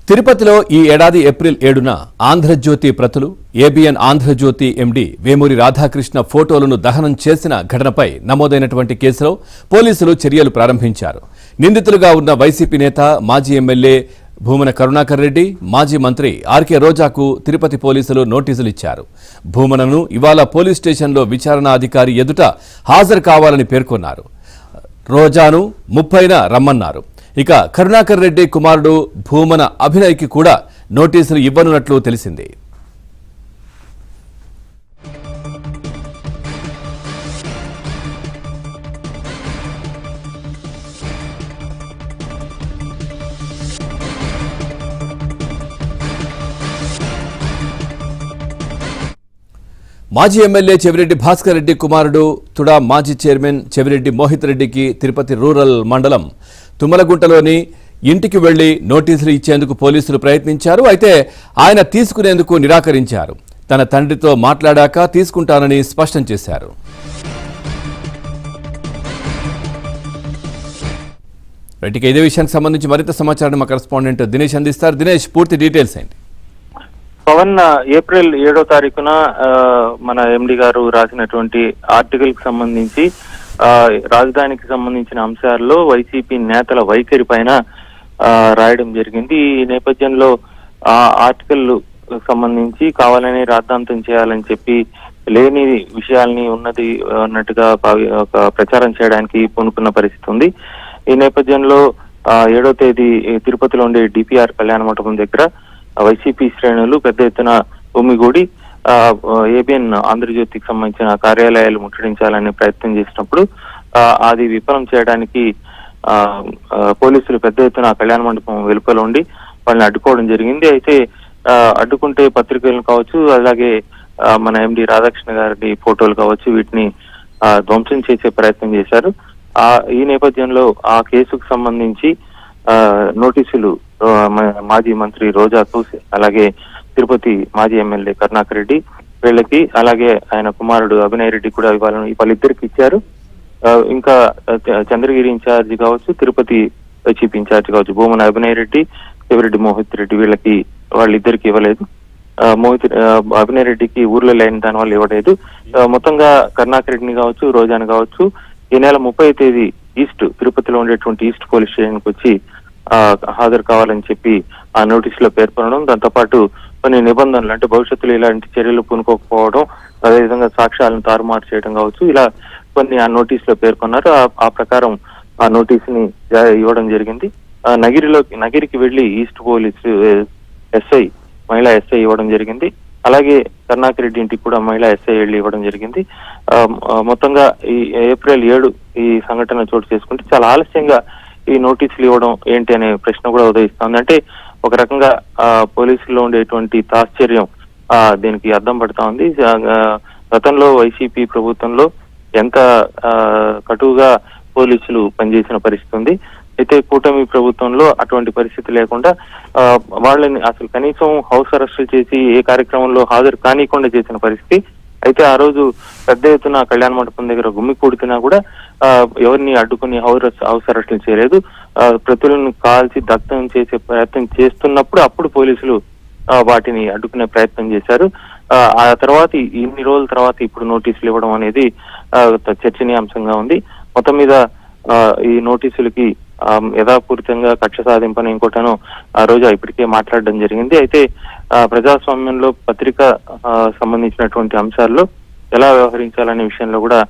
తిరుపతిలో ఈ ఏడాది ఏప్రిల్ 7న ఆంధ్రజ్యోతి ప్రతులు ఏబిఎన్ ఆంధ్రజ్యోతి ఎండి వేమూరి రాధాకృష్ణ ఫోటోలను దహనం చేసిన ఘటనపై నమోదైనటువంటి కేసులో పోలీసులు చర్యలు ప్రారంభించారు. నిందితులుగా ఉన్న వైసీపీ నేత మాజీ ఎమ్మెల్యే భూమన కరుణాకర్ రెడ్డి, మాజీ మంత్రి ఆర్కే రోజాకు తిరుపతి పోలీసులు నోటీసులు ఇచ్చారు. భూమనను ఇవాళ పోలీస్ స్టేషన్లో విచారణ అధికారి ఎదుట హాజరు కావాలని పేర్కొన్నారు. రోజాను 30న రమ్మన్నారు. ఇక కరుణాకర్ రెడ్డి కుమారుడు భూమన అభినయ్కి కూడా నోటీసులు ఇవ్వనున్నట్లు తెలిసింది. మాజీ ఎమ్మెల్యే చెవిరెడ్డి భాస్కర్ రెడ్డి కుమారుడు తుడా మాజీ చైర్మన్ చెవిరెడ్డి మోహిత్ రెడ్డికి తిరుపతి రూరల్ మండలం తుమ్మలగుంటలోని ఇంటికి వెళ్లి నోటీసులు ఇచ్చేందుకు పోలీసులు ప్రయత్నించారు. అయితే ఆయన తీసుకునేందుకు నిరాకరించారు. తన తండ్రితో మాట్లాడాక తీసుకుంటానని స్పష్టం చేశారు. రైట్కి ఇదే విషయానికి సంబంధించి మరింత సమాచారం మా కరెస్పాండెంట్ దినేష్ అందిస్తారు. దినేష్, పూర్తి డీటెయిల్స్ ఏంటి? పవన్, ఏప్రిల్ 7వ తారీఖున మన ఎండి గారు రాసినటువంటి ఆర్టికల్ కి సంబంధించి రాజధానికి సంబంధించిన అంశాల్లో వైసీపీ నేతల వైఖరి పైన రాయడం జరిగింది. ఈ నేపథ్యంలో ఆ ఆర్టికల్ సంబంధించి కావాలని రాద్ధాంతం చేయాలని చెప్పి లేని విషయాల్ని ఉన్నది అన్నట్టుగా ఒక ప్రచారం చేయడానికి పూనుకున్న పరిస్థితి ఉంది. ఈ నేపథ్యంలో 7వ తేదీ తిరుపతిలో ఉండే డిపిఆర్ కళ్యాణ మండపం దగ్గర వైసీపీ శ్రేణులు పెద్ద ఎత్తున భూమిగూడి ఏబిఎన్ ఆంధ్రజ్యోతికి సంబంధించిన కార్యాలయాలు ముట్టడించాలనే ప్రయత్నం చేసినప్పుడు అది విఫలం చేయడానికి పోలీసులు పెద్ద ఎత్తున కళ్యాణ మండపం వెలుపల ఉండి వాళ్ళని అడ్డుకోవడం జరిగింది. అయితే అడ్డుకుంటే పత్రికలను కావచ్చు, అలాగే మన ఎండి రాధాకృష్ణ గారి ఫోటోలు కావచ్చు, వీటిని ధ్వంసం చేసే ప్రయత్నం చేశారు. ఈ నేపథ్యంలో ఆ కేసుకు సంబంధించి నోటీసులు మాజీ మంత్రి రోజాకు, అలాగే తిరుపతి మాజీ ఎమ్మెల్యే కరుణాకర్ రెడ్డి వీళ్ళకి, అలాగే ఆయన కుమారుడు అభినయ్ రెడ్డి కూడా వాళ్ళిద్దరికి ఇచ్చారు. ఇంకా చంద్రగిరి ఇన్ఛార్జి కావచ్చు, తిరుపతి చీఫ్ ఇన్ఛార్జి కావచ్చు, భూమన అభినయ్ రెడ్డి, చెవిరెడ్డి మోహిత్ రెడ్డి వీళ్ళకి వాళ్ళిద్దరికి ఇవ్వలేదు. అభినయ్ రెడ్డికి ఊర్లో లేని దాని వల్ల ఇవ్వలేదు. మొత్తంగా కరుణాకర్ రెడ్డిని కావచ్చు, రోజాని కావచ్చు ఈ నెల 30వ తేదీ తిరుపతిలో ఉండేటువంటి ఈస్ట్ పోలీస్ స్టేషన్కి వచ్చి హాజరు కావాలని చెప్పి ఆ నోటీసులో పేర్కొనడం, దాంతోపాటు కొన్ని నిబంధనలు అంటే భవిష్యత్తులో ఇలాంటి చర్యలు పూనుకోకపోవడం, అదేవిధంగా సాక్ష్యాలను తారుమారు చేయడం కావచ్చు, ఇలా కొన్ని ఆ నోటీసులో పేర్కొన్నారు. ఆ ప్రకారం ఆ నోటీసుని ఇవ్వడం జరిగింది. నగిరికి వెళ్లి ఈస్ట్ పోలీసు ఎస్ఐ, మహిళా ఎస్ఐ ఇవ్వడం జరిగింది. అలాగే కరుణాకర్ రెడ్డి ఇంటికి కూడా మహిళా ఎస్ఐ వెళ్లి ఇవ్వడం జరిగింది. మొత్తంగా ఈ ఏప్రిల్ 7 ఈ సంఘటన చోటు చేసుకుంటే చాలా ఆలస్యంగా ఈ నోటీసులు ఇవ్వడం ఏంటి అనే ప్రశ్న కూడా ఉదయిస్తోంది. అంటే ఒక రకంగా పోలీసుల్లో ఉండేటువంటి తాశ్చర్యం దీనికి అర్థం పడతా ఉంది. గతంలో వైసీపీ ప్రభుత్వంలో ఎంత కటువుగా పోలీసులు పనిచేసిన పరిస్థితి ఉంది. అయితే కూటమి ప్రభుత్వంలో అటువంటి పరిస్థితి లేకుండా వాళ్ళని అసలు కనీసం హౌస్ అరెస్టులు చేసి ఏ కార్యక్రమంలో హాజరు కానీయకుండా చేసిన పరిస్థితి. అయితే ఆ రోజు పెద్ద ఎత్తున కళ్యాణ మండపం దగ్గర గుమ్మి కూడుతున్నా కూడా ఎవరిని అడ్డుకుని హౌస్ అరెస్టులు చేయలేదు. ప్రతులను కాల్చి దగ్ధం చేసే ప్రయత్నం చేస్తున్నప్పుడు అప్పుడు పోలీసులు వాటిని అడ్డుకునే ప్రయత్నం చేశారు. ఆ తర్వాత ఇన్ని రోజుల తర్వాత ఇప్పుడు నోటీసులు ఇవ్వడం అనేది చర్చనీయాంశంగా ఉంది. మొత్తం మీద ఈ నోటీసులకి యథాపూరితంగా కక్ష సాధింపని ఇంకోటను ఆ రోజు ఇప్పటికే మాట్లాడడం జరిగింది. అయితే ప్రజాస్వామ్యంలో పత్రిక సంబంధించినటువంటి అంశాల్లో ఎలా వ్యవహరించాలనే విషయంలో కూడా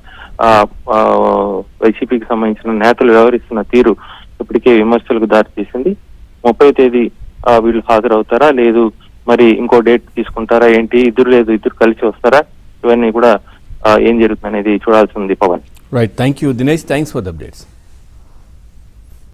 వైసీపీకి సంబంధించిన నేతలు వ్యవహరిస్తున్న తీరు ఇప్పటికే విమర్శలకు దారితీసింది. 30వ తేదీ వీళ్ళు హాజరవుతారా, లేదు మరి ఇంకో డేట్ తీసుకుంటారా ఏంటి, ఇద్దరు కలిసి వస్తారా, ఇవన్నీ కూడా ఏం జరుగుతుంది అనేది చూడాల్సి ఉంది. Pavan, right, thank you Dinesh, thanks for the updates.